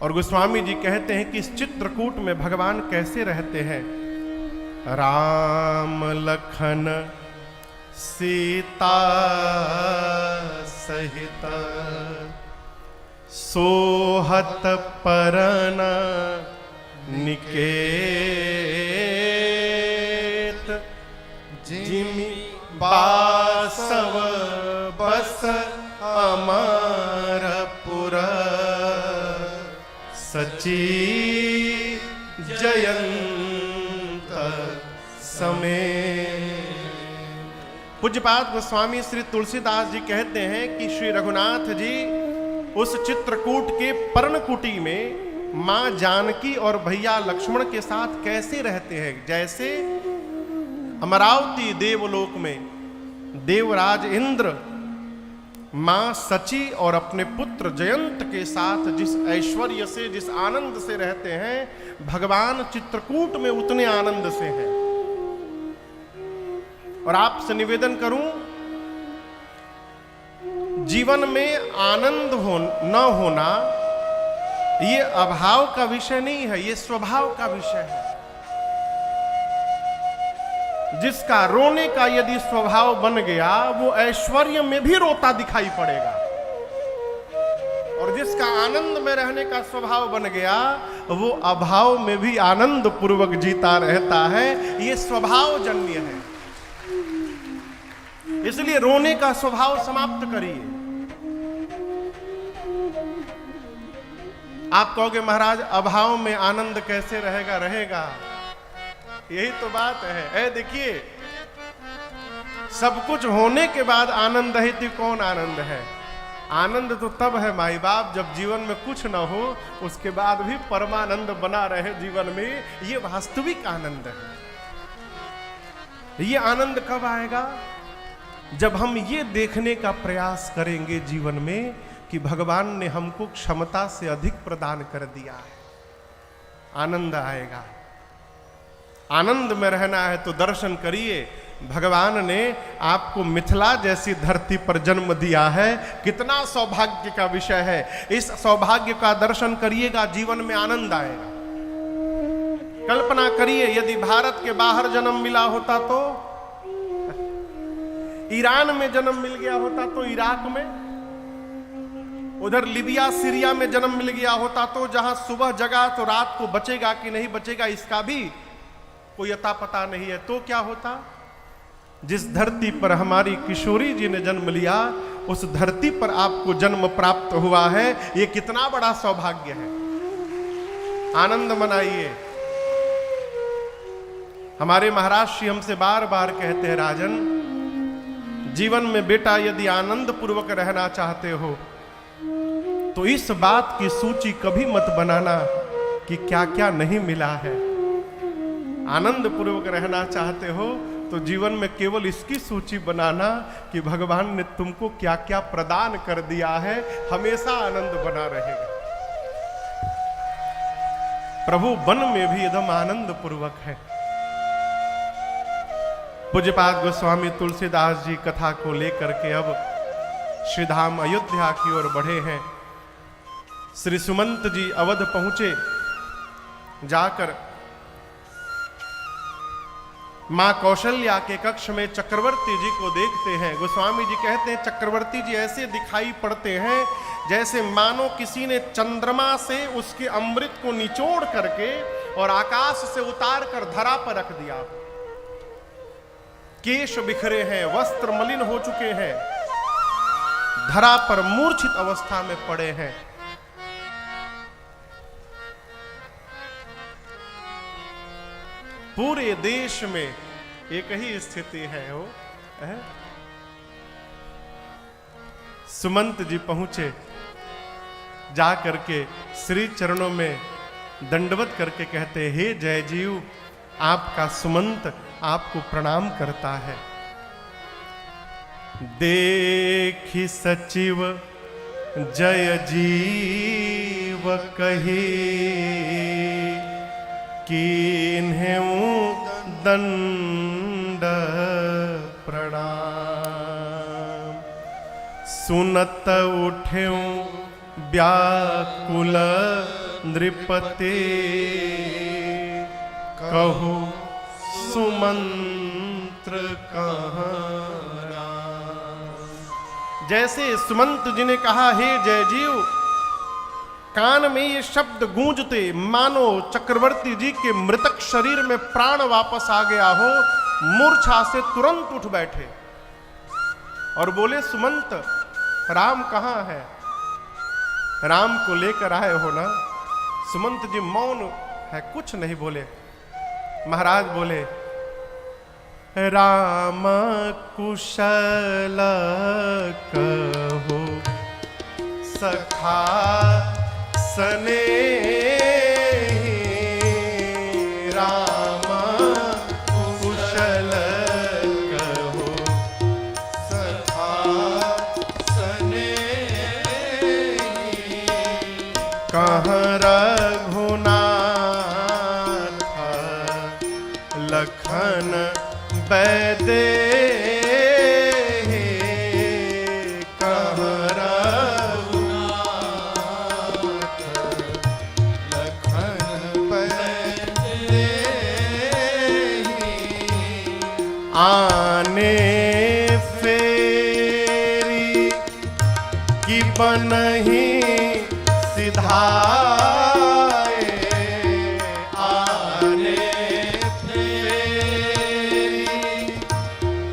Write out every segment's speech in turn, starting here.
और गोस्वामी जी कहते हैं कि इस चित्रकूट में भगवान कैसे रहते हैं। राम लखन सीता सहित सोहत परन निकेत, जिमि बासव बस अमरपुर, सची जयंत समेत। पूज्यपाद गोस्वामी श्री तुलसीदास जी कहते हैं कि श्री रघुनाथ जी उस चित्रकूट के पर्णकुटी में मां जानकी और भैया लक्ष्मण के साथ कैसे रहते हैं। जैसे अमरावती देवलोक में देवराज इंद्र मां सची और अपने पुत्र जयंत के साथ जिस ऐश्वर्य से, जिस आनंद से रहते हैं, भगवान चित्रकूट में उतने आनंद से हैं। और आपसे निवेदन करूं, जीवन में आनंद न होना ये अभाव का विषय नहीं है, ये स्वभाव का विषय है। जिसका रोने का यदि स्वभाव बन गया वो ऐश्वर्य में भी रोता दिखाई पड़ेगा, और जिसका आनंद में रहने का स्वभाव बन गया वो अभाव में भी आनंद पूर्वक जीता रहता है। ये स्वभाव जन्य है। इसलिए रोने का स्वभाव समाप्त करिए। आप कहोगे महाराज अभाव में आनंद कैसे रहेगा? रहेगा, यही तो बात है। देखिए, सब कुछ होने के बाद आनंद है तो कौन आनंद है? आनंद तो तब है माई बाप जब जीवन में कुछ ना हो, उसके बाद भी परमानंद बना रहे जीवन में। ये वास्तविक आनंद है। ये आनंद कब आएगा? जब हम ये देखने का प्रयास करेंगे जीवन में कि भगवान ने हमको क्षमता से अधिक प्रदान कर दिया है, आनंद आएगा। आनंद में रहना है तो दर्शन करिए। भगवान ने आपको मिथिला जैसी धरती पर जन्म दिया है, कितना सौभाग्य का विषय है। इस सौभाग्य का दर्शन करिएगा, जीवन में आनंद आएगा। कल्पना करिए यदि भारत के बाहर जन्म मिला होता तो, ईरान में जन्म मिल गया होता तो, इराक में, उधर लीबिया सीरिया में जन्म मिल गया होता तो, जहां सुबह जगा तो रात को बचेगा कि नहीं बचेगा इसका भी कोई अता पता नहीं है, तो क्या होता? जिस धरती पर हमारी किशोरी जी ने जन्म लिया उस धरती पर आपको जन्म प्राप्त हुआ है। ये कितना बड़ा सौभाग्य है। आनंद मनाइए। हमारे महाराज श्री हमसे बार बार कहते हैं, राजन जीवन में बेटा यदि आनंद पूर्वक रहना चाहते हो तो इस बात की सूची कभी मत बनाना कि क्या क्या नहीं मिला है। आनंद पूर्वक रहना चाहते हो तो जीवन में केवल इसकी सूची बनाना कि भगवान ने तुमको क्या क्या प्रदान कर दिया है। हमेशा आनंद बना रहेगा। प्रभु वन में भी एकदम आनंद पूर्वक है। पूज्यपाद गोस्वामी तुलसीदास जी कथा को लेकर के अब श्रीधाम अयोध्या की ओर बढ़े हैं। श्री सुमंत जी अवध पहुंचे। जाकर मां कौशल्या के कक्ष में चक्रवर्ती जी को देखते हैं। गोस्वामी जी कहते हैं चक्रवर्ती जी ऐसे दिखाई पड़ते हैं जैसे मानो किसी ने चंद्रमा से उसके अमृत को निचोड़ करके और आकाश से उतार कर धरा पर रख दिया। केश बिखरे हैं, वस्त्र मलिन हो चुके हैं, धरा पर मूर्छित अवस्था में पड़े हैं। पूरे देश में एक ही स्थिति है वो है? सुमंत जी पहुंचे। जा करके श्री चरणों में दंडवत करके कहते, हे जय जीव, आपका सुमंत आपको प्रणाम करता है। देखि सचिव जय जीव कही, कीन्हेऊ दंड प्रणाम। सुनत उठेऊ व्याकुल नृपते कहु सुमंत्र कहाँ राम। जैसे सुमंत जी ने कहा, हे जय जीव, कान में ये शब्द गूंजते मानो चक्रवर्ती जी के मृतक शरीर में प्राण वापस आ गया हो, मूर्छा से तुरंत उठ बैठे और बोले, सुमंत राम कहाँ है? राम को लेकर आए हो ना? सुमंत जी मौन है, कुछ नहीं बोले। महाराज बोले, राम कुशल कहो सखा सने, राम कुशल कहो सखा सने, कहाँ रघुनाथ लखन बैदे, कहाँ रघुनाथ लखन बैदे, आने फेरी की बनही सिधाए, आने फेरी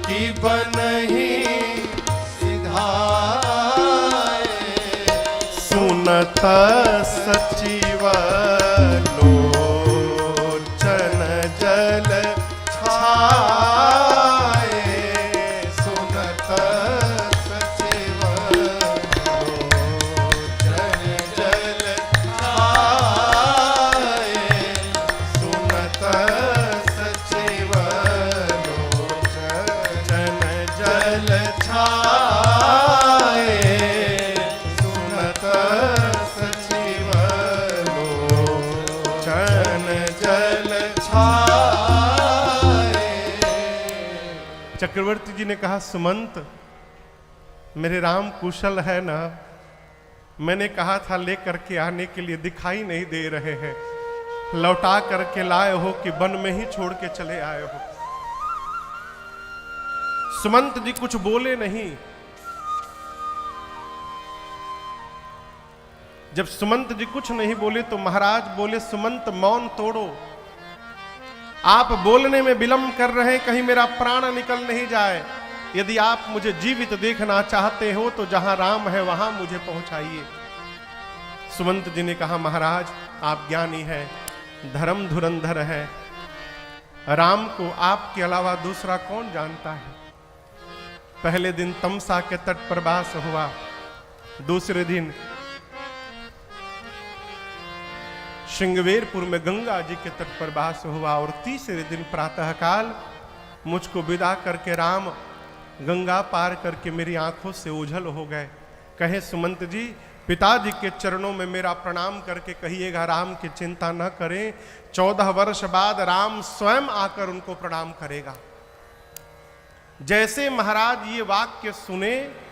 की बनही सिधाए, सुनत सचिव लोचन जल छाए, सुनत सचिव लोचन जल छाए, सुनत सचिव लोचन जल छाए, सुनत सचिव लोचन जल छाए। चक्रवर्ती जी ने कहा, सुमंत मेरे राम कुशल है ना? मैंने कहा था लेकर के आने के लिए, दिखाई नहीं दे रहे हैं। लौटा करके लाए हो कि वन में ही छोड़ के चले आए हो? सुमंत जी कुछ बोले नहीं। जब सुमंत जी कुछ नहीं बोले तो महाराज बोले, सुमंत मौन तोड़ो, आप बोलने में विलंब कर रहे हैं, कहीं मेरा प्राण निकल नहीं जाए। यदि आप मुझे जीवित देखना चाहते हो तो जहां राम है वहां मुझे पहुंचाइए। सुमंत जी ने कहा, महाराज आप ज्ञानी है, धर्म धुरंधर है, राम को आपके अलावा दूसरा कौन जानता है? पहले दिन तमसा के तट पर वास हुआ, दूसरे दिन श्रृंगवेरपुर में गंगा जी के तट पर वास हुआ, और तीसरे दिन प्रातःकाल मुझको विदा करके राम गंगा पार करके मेरी आंखों से ओझल हो गए। कहे, सुमंत जी पिताजी के चरणों में मेरा प्रणाम करके कहिएगा राम की चिंता न करें, 14 वर्ष बाद राम स्वयं आकर उनको प्रणाम करेगा। जैसे महाराज ये वाक्य सुने,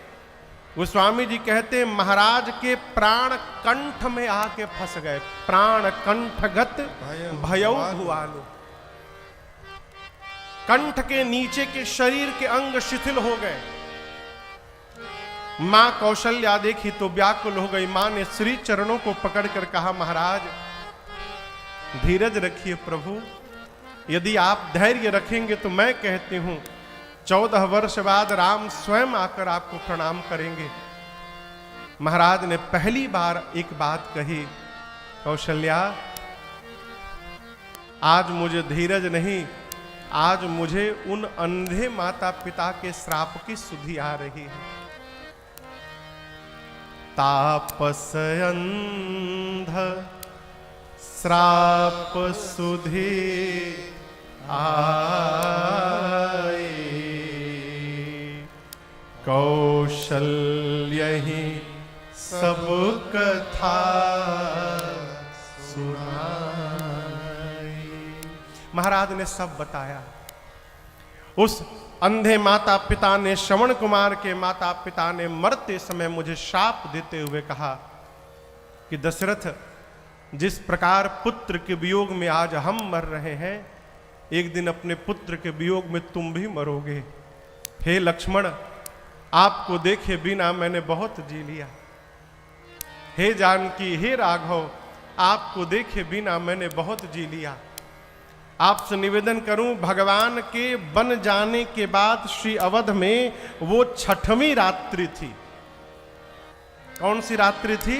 गोस्वामी जी कहते महाराज के प्राण कंठ में आके फंस गए। प्राण कंठगत भयउ भुआलो, कंठ के नीचे के शरीर के अंग शिथिल हो गए। मां कौशल्या देखी तो व्याकुल हो गई। मां ने श्री चरणों को पकड़कर कहा, महाराज धीरज रखिए प्रभु, यदि आप धैर्य रखेंगे तो मैं कहती हूं 14 वर्ष बाद राम स्वयं आकर आपको प्रणाम करेंगे। महाराज ने पहली बार एक बात कही, कौशल्या आज मुझे धीरज नहीं, आज मुझे उन अंधे माता पिता के श्राप की सुधि आ रही है। तापस अंध श्राप सुधि आए, कौशल्य ही सब कथा सुनाई। महाराज ने सब बताया। उस अंधे माता पिता ने, श्रवण कुमार के माता पिता ने मरते समय मुझे शाप देते हुए कहा, कि दशरथ, जिस प्रकार पुत्र के वियोग में आज हम मर रहे हैं, एक दिन अपने पुत्र के वियोग में तुम भी मरोगे। हे लक्ष्मण, आपको देखे बिना मैंने बहुत जी लिया। हे जानकी, हे राघव, आपको देखे बिना मैंने बहुत जी लिया। आपसे निवेदन करूं, भगवान के बन जाने के बाद श्री अवध में वो 6वीं रात्रि थी। कौन सी रात्रि थी?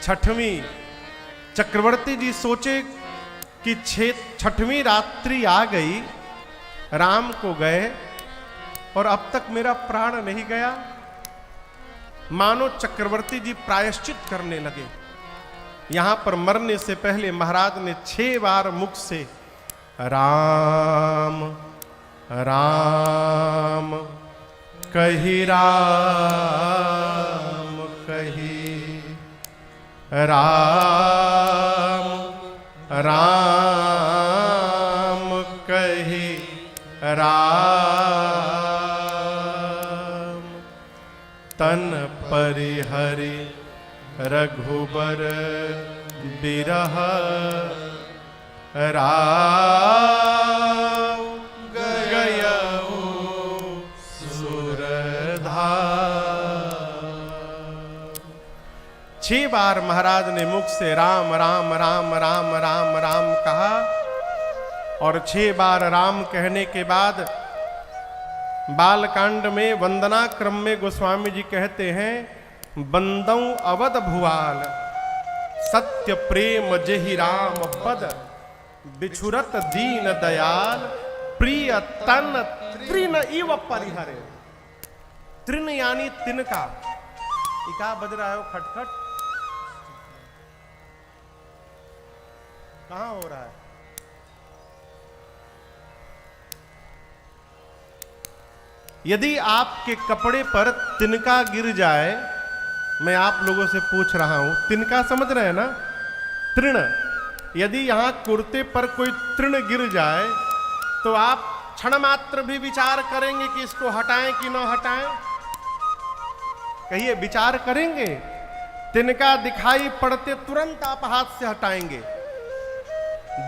6वीं। चक्रवर्ती जी सोचे कि 6वीं रात्रि आ गई, राम को गए और अब तक मेरा प्राण नहीं गया। मानो चक्रवर्ती जी प्रायश्चित करने लगे। यहां पर मरने से पहले महाराज ने 6 बार मुख से राम राम कही, राम कही, राम राम कही, राम तन परिहरि रघुबर बिरह, राम गयऊ सुरधा। 6 बार महाराज ने मुख से राम राम राम राम राम राम कहा और 6 बार राम कहने के बाद बालकांड में वंदना क्रम में गोस्वामी जी कहते हैं, बंदौ अवध भुआल सत्य प्रेम जेहि राम पद, बिछुरत दीन दयाल प्रिय तन तृण इव परिहरे। तृण यानी तिनका। इका बज रहा है वो खटखट, कहां हो रहा है? यदि आपके कपड़े पर तिनका गिर जाए, मैं आप लोगों से पूछ रहा हूं, तिनका समझ रहे हैं ना? तृण। यदि यहां कुर्ते पर कोई तृण गिर जाए तो आप क्षण मात्र भी विचार करेंगे कि इसको हटाएं कि न हटाएं? कहिए, विचार करेंगे? तिनका दिखाई पड़ते तुरंत आप हाथ से हटाएंगे।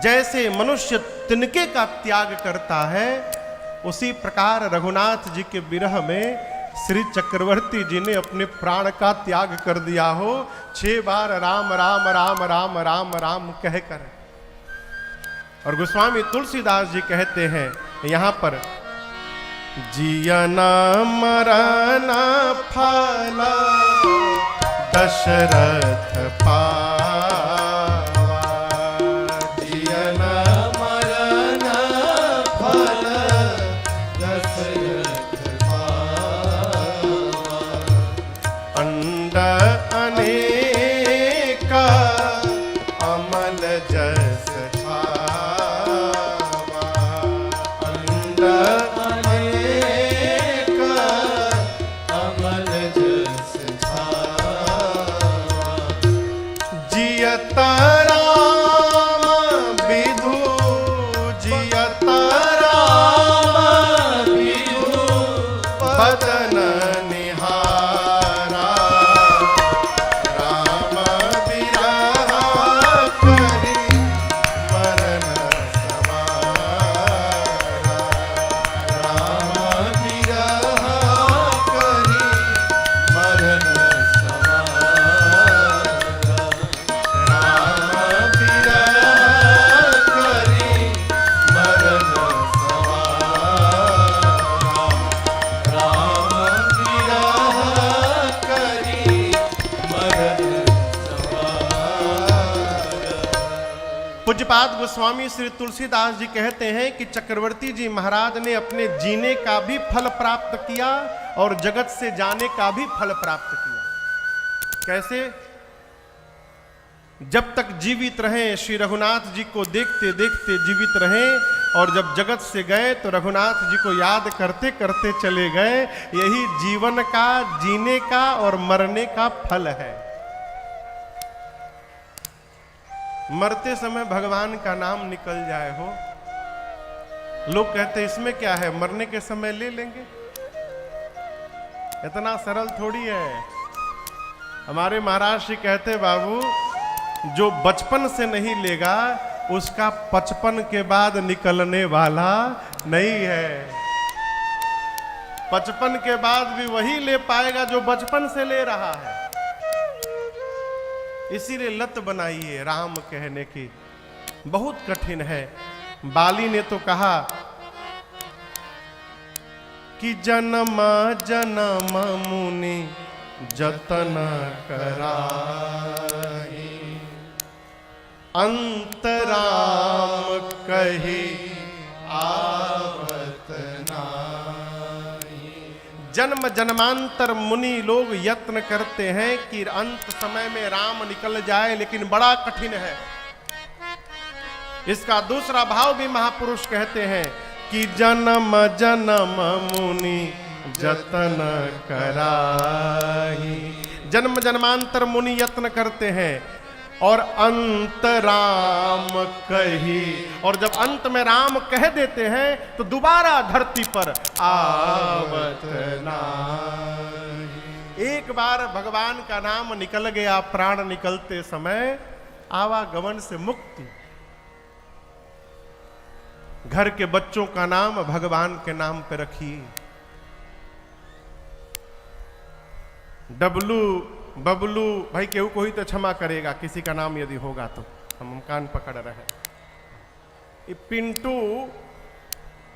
जैसे मनुष्य तिनके का त्याग करता है, उसी प्रकार रघुनाथ जी के विरह में श्री चक्रवर्ती जी ने अपने प्राण का त्याग कर दिया हो। 6 बार राम राम राम राम राम राम कहकर। और गोस्वामी तुलसीदास जी कहते हैं यहां पर, जियना मरना फल दशरथ पावा, जियना मरना फल दशरथ पावा, अंड अनेका अमल जस छावा, अंड अनेका अमल जस छावा, जियत राम विधु, जियत राम विधु बदन निहारा, राम विरह करि मरन समारा, राम विरह करि मरन समारा, राम विरह करि मरन समारा, राम विरह करि मरन समारा। पूज्यपाद गोस्वामी श्री तुलसीदास जी कहते हैं कि चक्रवर्ती जी महाराज ने अपने जीने का भी फल प्राप्त किया और जगत से जाने का भी फल प्राप्त किया। कैसे? जब तक जीवित रहे श्री रघुनाथ जी को देखते देखते जीवित रहे, और जब जगत से गए तो रघुनाथ जी को याद करते करते चले गए। यही जीवन का, जीने का और मरने का फल है। मरते समय भगवान का नाम निकल जाए हो, लोग कहते हैं इसमें क्या है, मरने के समय ले लेंगे। इतना सरल थोड़ी है। हमारे महाराज श्री कहते बाबू, जो बचपन से नहीं लेगा उसका 55 के बाद निकलने वाला नहीं है। 55 के बाद भी वही ले पाएगा जो बचपन से ले रहा है। इसीलिए लत बनाइए राम कहने की, बहुत कठिन है। बाली ने तो कहा कि जन्म जन्म मुनि जतन कराही, अंतराम कही आवत नाही। जन्म जन्मांतर मुनि लोग यत्न करते हैं कि अंत समय में राम निकल जाए, लेकिन बड़ा कठिन है। इसका दूसरा भाव भी महापुरुष कहते हैं कि जन्म जन्म मुनि जतन कराही। जन्म जन्मांतर मुनि यत्न करते हैं और अंत राम कही, और जब अंत में राम कह देते हैं तो दोबारा धरती पर आवत नाही। एक बार भगवान का नाम निकल गया, प्राण निकलते समय आवागमन से मुक्ति। घर के बच्चों का नाम भगवान के नाम पे रखिए। डबलू बबलू, भाई केहू को ही तो क्षमा करेगा, किसी का नाम यदि होगा तो हम कान पकड़ रहे। पिंटू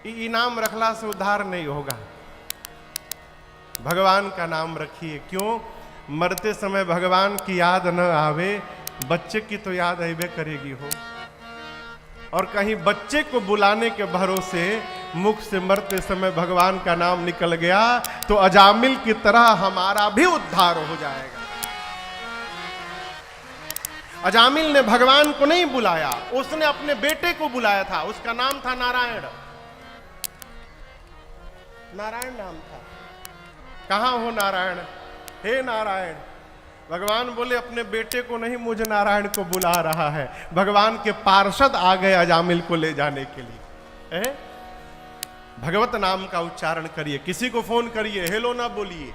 इनाम रखला से उद्धार नहीं होगा। भगवान का नाम रखिए। क्यों? मरते समय भगवान की याद न आवे, बच्चे की तो याद आवे करेगी हो। और कहीं बच्चे को बुलाने के भरोसे मुख से मरते समय भगवान का नाम निकल गया तो अजामिल की तरह हमारा भी उद्धार हो जाएगा। अजामिल ने भगवान को नहीं बुलाया, उसने अपने बेटे को बुलाया था। उसका नाम था नारायण। नारायण नाम था। कहां हो नारायण? हे नारायण। भगवान बोले अपने बेटे को नहीं, मुझे नारायण को बुला रहा है। भगवान के पार्षद आ गए अजामिल को ले जाने के लिए। भगवत नाम का उच्चारण करिए। किसी को फोन करिए, हेलो ना बोलिए।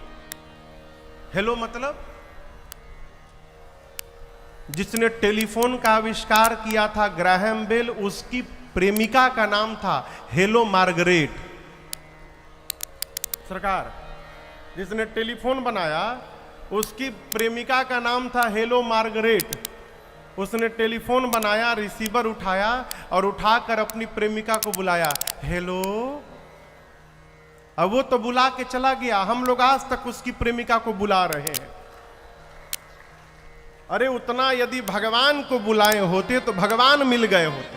हेलो मतलब जिसने टेलीफोन का आविष्कार किया था ग्राहम बेल, उसकी प्रेमिका का नाम था हेलो मार्गरेट। सरकार, जिसने टेलीफोन बनाया उसकी प्रेमिका का नाम था हेलो मार्गरेट। उसने टेलीफोन बनाया, रिसीवर उठाया और उठाकर अपनी प्रेमिका को बुलाया, हेलो। अब वो तो बुला के चला गया, हम लोग आज तक उसकी प्रेमिका को बुला रहे हैं। अरे उतना यदि भगवान को बुलाए होते तो भगवान मिल गए होते।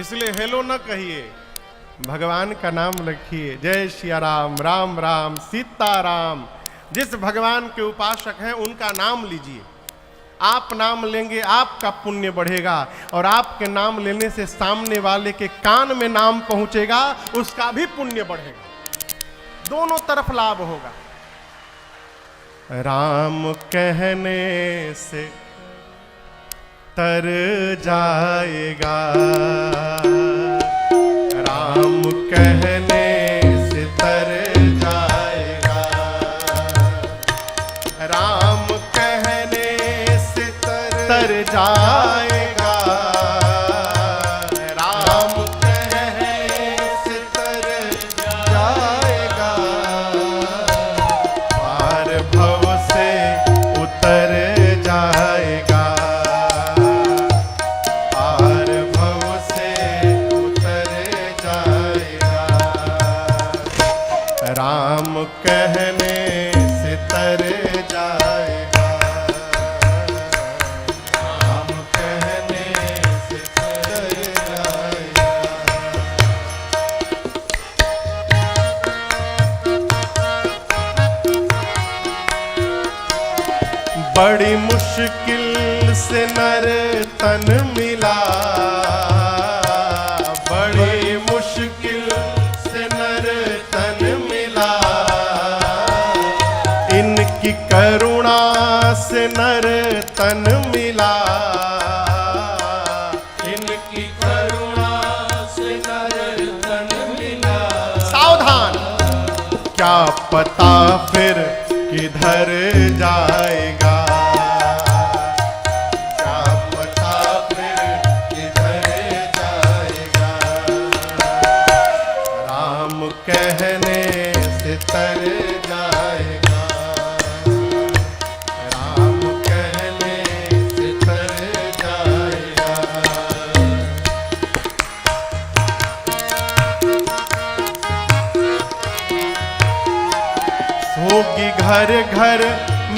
इसलिए हेलो न कहिए, भगवान का नाम रखिए। जय सिया राम, राम राम सीताराम। जिस भगवान के उपासक हैं उनका नाम लीजिए। आप नाम लेंगे आपका पुण्य बढ़ेगा, और आपके नाम लेने से सामने वाले के कान में नाम पहुंचेगा, उसका भी पुण्य बढ़ेगा। दोनों तरफ लाभ होगा। राम कहने से तर जाएगा, राम कहने से तर जाएगा, राम कहने से तर जाएगा, राम कहने से तर जाएगा, पार भव से उतर जाएगा, पार भव से उतर जाएगा, राम कहने से तर जाएगा, राम कहने से तर जाएगा। बड़ी मुश्किल से नर तन मिला, बड़ी मुश्किल से नर तन मिला, इनकी करुणा से नर तन मिला, इनकी करुणा से नर तन मिला। सावधान, क्या पता फिर किधर जाएगा, क्या पता फिर किधर जाएगा। राम कहने से तर जाएगा, राम कहने से तर जाएगा। होगी घर घर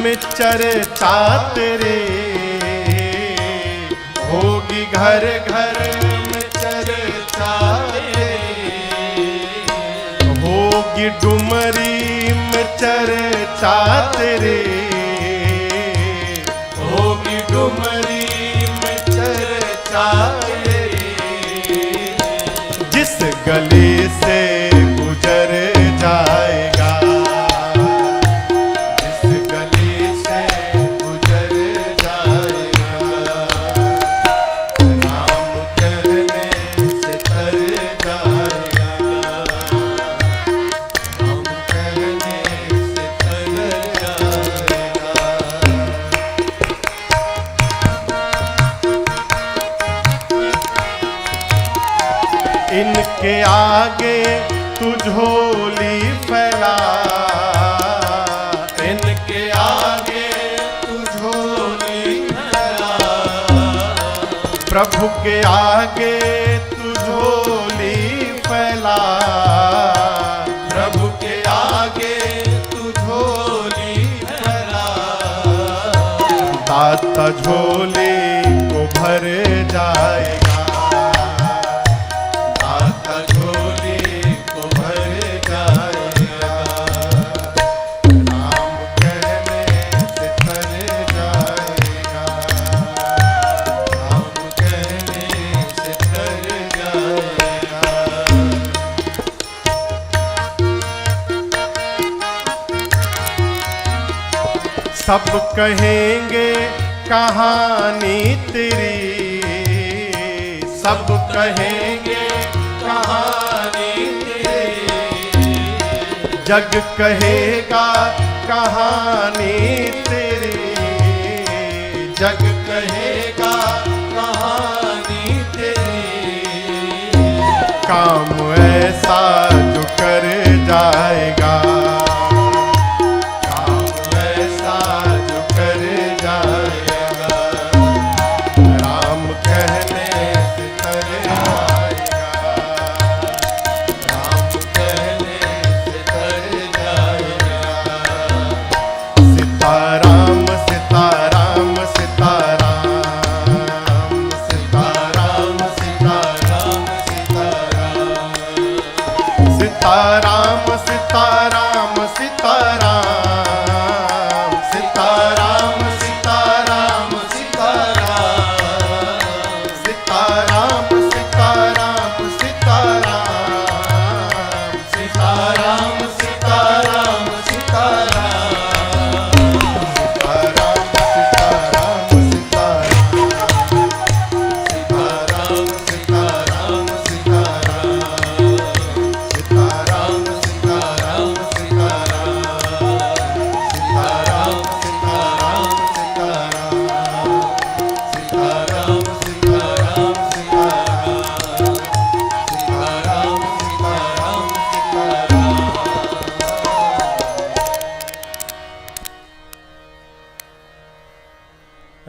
में चर्चा तेरे, होगी घर घर में चर्चा तेरे, होगी डुमरी में चर्चा तेरे, होगी डुमरी में चर्चा तेरे। जिस गली से गुजर जाएगा, इनके आगे तू झोली फैला, इनके आगे तू झोली फैला, प्रभु के आगे तू झोली फैला, प्रभु के आगे तू झोली फैला। दाता झोली को भर जाएगा, सब कहेंगे कहानी तेरी, सब कहेंगे कहानी तेरी, जग कहेगा कहानी तेरी, जग कहेगा कहानी तेरी। काम ऐसा जो कर जाएगा, सीताराम सीताराम सीताराम, सीताराम सीताराम सीताराम, सीताराम सीताराम सीताराम, सीताराम सीताराम सीताराम, सीताराम सीताराम सीताराम, सीताराम सीताराम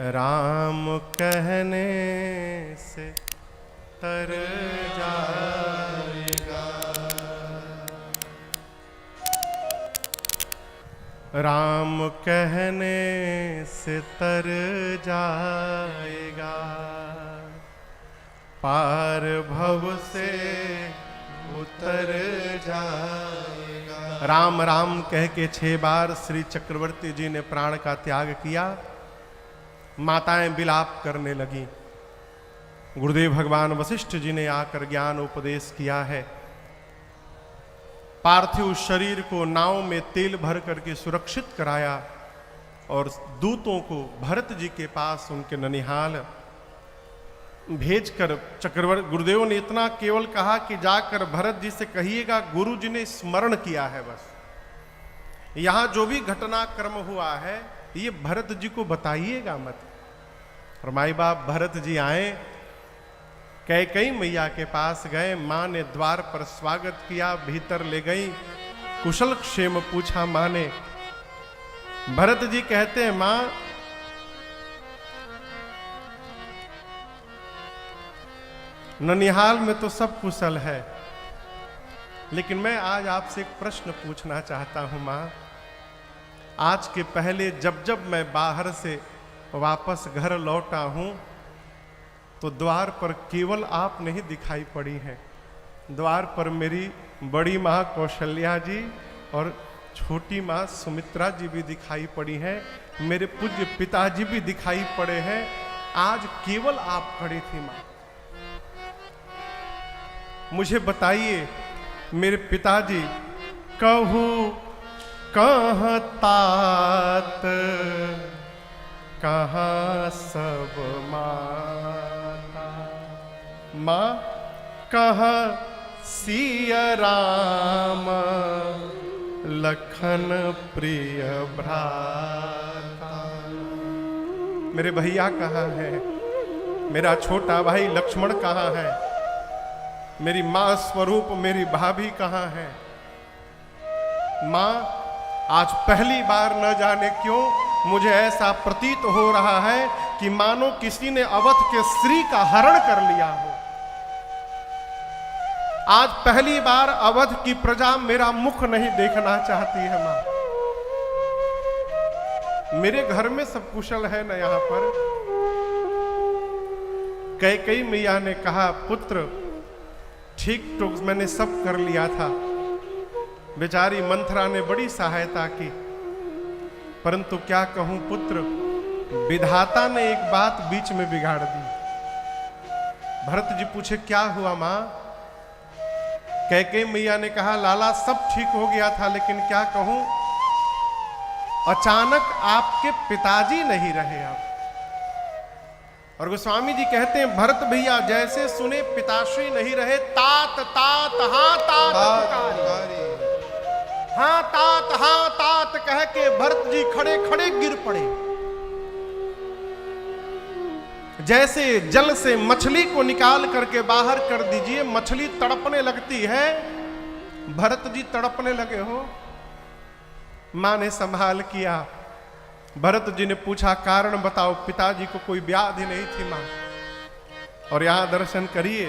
राम कहने से तर जाएगा, राम कहने से तर जाएगा, पार भव से उतर जाएगा। राम राम कह के 6 बार श्री चक्रवर्ती जी ने प्राण का त्याग किया। माताएं विलाप करने लगी। गुरुदेव भगवान वशिष्ठ जी ने आकर ज्ञान उपदेश किया है। पार्थिव शरीर को नाव में तेल भर करके सुरक्षित कराया और दूतों को भरत जी के पास उनके ननिहाल भेजकर चक्रवर्ती गुरुदेव ने इतना केवल कहा कि जाकर भरत जी से कहिएगा गुरु जी ने स्मरण किया है, बस यहां जो भी घटनाक्रम हुआ है ये भरत जी को बताइएगा मत। और माई बाप भरत जी आए, कैकेयी मैया के पास गए, मां ने द्वार पर स्वागत किया, भीतर ले गई, कुशल क्षेम पूछा मां ने। भरत जी कहते हैं मां ननिहाल में तो सब कुशल है, लेकिन मैं आज आपसे एक प्रश्न पूछना चाहता हूं मां। आज के पहले जब जब मैं बाहर से वापस घर लौटा हूं तो द्वार पर केवल आप नहीं दिखाई पड़ी हैं, द्वार पर मेरी बड़ी मां कौशल्या जी और छोटी मां सुमित्रा जी भी दिखाई पड़ी हैं, मेरे पूज्य पिताजी भी दिखाई पड़े हैं, आज केवल आप खड़ी थी मां। मुझे बताइए मेरे पिताजी, कहू कहाँ तात कहाँ सब माता, माँ कहाँ सिया राम लखन प्रिय भ्राता। मेरे भैया कहाँ है, मेरा छोटा भाई लक्ष्मण कहाँ है, मेरी मां स्वरूप मेरी भाभी कहाँ है। मां आज पहली बार न जाने क्यों मुझे ऐसा प्रतीत हो रहा है कि मानो किसी ने अवध के श्री का हरण कर लिया हो। आज पहली बार अवध की प्रजा मेरा मुख नहीं देखना चाहती है मां। मेरे घर में सब कुशल है ना यहाँ पर। कैकेयी मैया ने कहा पुत्र ठीक तो मैंने सब कर लिया था, बेचारी मंथरा ने बड़ी सहायता की, परंतु क्या कहूं पुत्र, विधाता ने एक बात बीच में बिगाड़ दी। भरत जी पूछे क्या हुआ मां। कैकेयी मैया ने कहा लाला सब ठीक हो गया था, लेकिन क्या कहूं अचानक आपके पिताजी नहीं रहे अब। और गोस्वामी जी कहते हैं भरत भैया जैसे सुने पिताश्री नहीं रहे, तात तात हाँ तात हाँ तात कह के भरत जी खड़े खड़े गिर पड़े। जैसे जल से मछली को निकाल करके बाहर कर दीजिए, मछली तड़पने लगती है, भरत जी तड़पने लगे हो। मां ने संभाल किया। भरत जी ने पूछा कारण बताओ, पिताजी को कोई व्याधि नहीं थी मां। और यहां दर्शन करिए,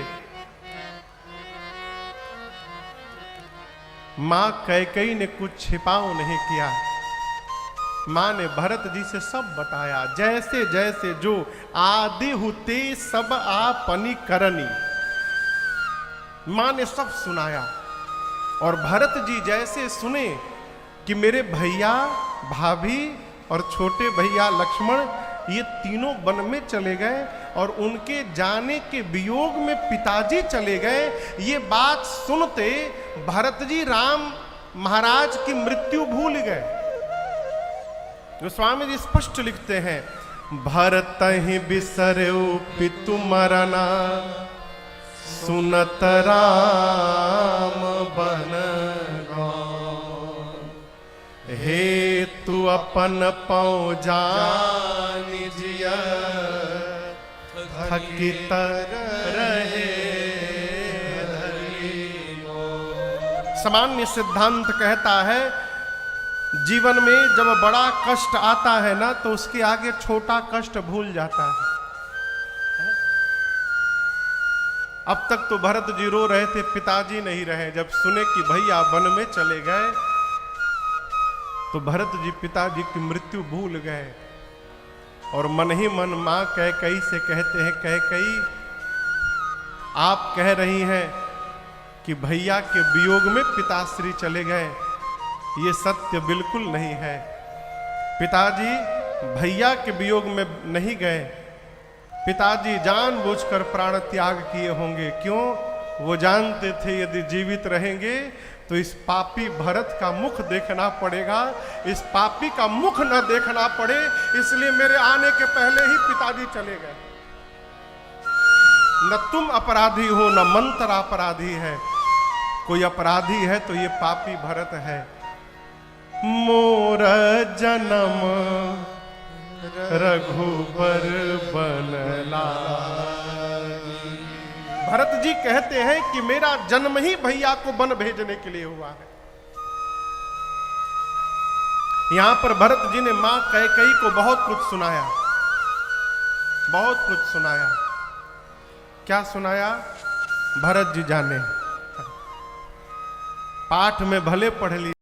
मां कैकेयी ने कुछ छिपाव नहीं किया। मां ने भरत जी से सब बताया, जैसे जैसे जो आदि हुते सब आपनी करनी, मां ने सब सुनाया। और भरत जी जैसे सुने कि मेरे भैया भाभी और छोटे भैया लक्ष्मण ये तीनों वन में चले गए और उनके जाने के वियोग में पिताजी चले गए, ये बात सुनते भरत जी राम महाराज की मृत्यु भूल गए। गोस्वामी जी स्पष्ट लिखते हैं भरत ही बिसरऊ पितु मरना, सुनत राम बन हे तू अपन पौ जान जिया, थकित रहे। सामान्य सिद्धांत कहता है जीवन में जब बड़ा कष्ट आता है ना तो उसके आगे छोटा कष्ट भूल जाता है। अब तक तो भरत जी रो रहे थे पिताजी नहीं रहे, जब सुने कि भैया वन में चले गए तो भरत जी पिताजी की मृत्यु भूल गए। और मन ही मन मां कैकेयी से कहते हैं कैकेयी आप कह रही हैं कि भैया के वियोग में पिताश्री चले गए, ये सत्य बिल्कुल नहीं है। पिताजी भैया के वियोग में नहीं गए, पिताजी जानबूझकर प्राण त्याग किए होंगे। क्यों? वो जानते थे यदि जीवित रहेंगे तो इस पापी भरत का मुख देखना पड़ेगा, इस पापी का मुख न देखना पड़े, इसलिए मेरे आने के पहले ही पिताजी चले गए। न तुम अपराधी हो न मंत्र अपराधी है, कोई अपराधी है तो ये पापी भरत है। मोर जन्म रघुबर बनला। भरत जी कहते हैं कि मेरा जन्म ही भैया को वन भेजने के लिए हुआ है। यहां पर भरत जी ने मां कैकेयी को बहुत कुछ सुनाया, बहुत कुछ सुनाया। क्या सुनाया भरत जी जाने। पाठ में भले पढ़ ली